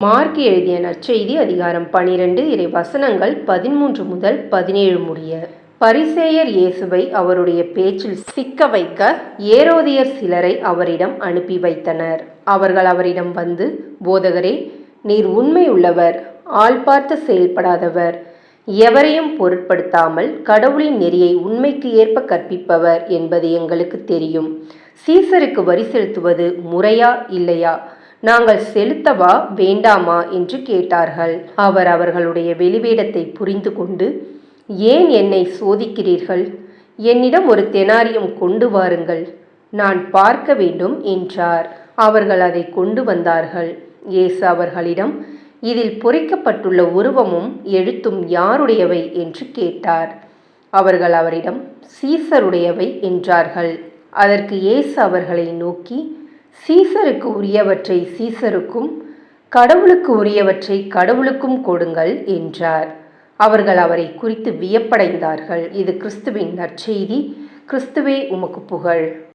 Mark எழுதிய நற்செய்தி அதிகாரம் 12 இறை வசனங்கள் 13 முதல் 17 முடிய. பரிசேயர் இயேசுவை அவருடைய பேச்சில் சிக்க வைக்க ஏரோதியர் சிலரை அவரிடம் அனுப்பி வைத்தனர். அவர்கள் அவரிடம் வந்து, போதகரே, நீர் உண்மை உள்ளவர், ஆள் பார்த்து செயல்படாதவர், எவரையும் பொருட்படுத்தாமல் கடவுளின் நெறியை உண்மைக்கு ஏற்ப கற்பிப்பவர் என்பது எங்களுக்கு தெரியும். சீசருக்கு வரி செலுத்துவது முறையா இல்லையா, நாங்கள் செலுத்தவா வேண்டாமா என்று கேட்டார்கள். அவர் அவர்களுடைய வெளிவேடத்தை புரிந்து கொண்டு, ஏன் என்னை சோதிக்கிறீர்கள்? என்னிடம் ஒரு தெனாரியம் கொண்டு வாருங்கள், நான் பார்க்க வேண்டும் என்றார். அவர்கள் அதை கொண்டு வந்தார்கள். இயேசு அவர்களிடம், இதில் பொறிக்கப்பட்டுள்ள உருவமும் எழுத்தும் யாருடையவை என்று கேட்டார். அவர்கள் அவரிடம், சீசருடையவை என்றார்கள். அதற்கு இயேசு அவர்களை நோக்கி, சீசருக்கு உரியவற்றை சீசருக்கும், கடவுளுக்கு உரியவற்றை கடவுளுக்கும் கொடுங்கள் என்றார். அவர்கள் அவரை குறித்து வியப்படைந்தார்கள். இது கிறிஸ்துவின் நற்செய்தி. கிறிஸ்துவே உமக்கு புகழ்.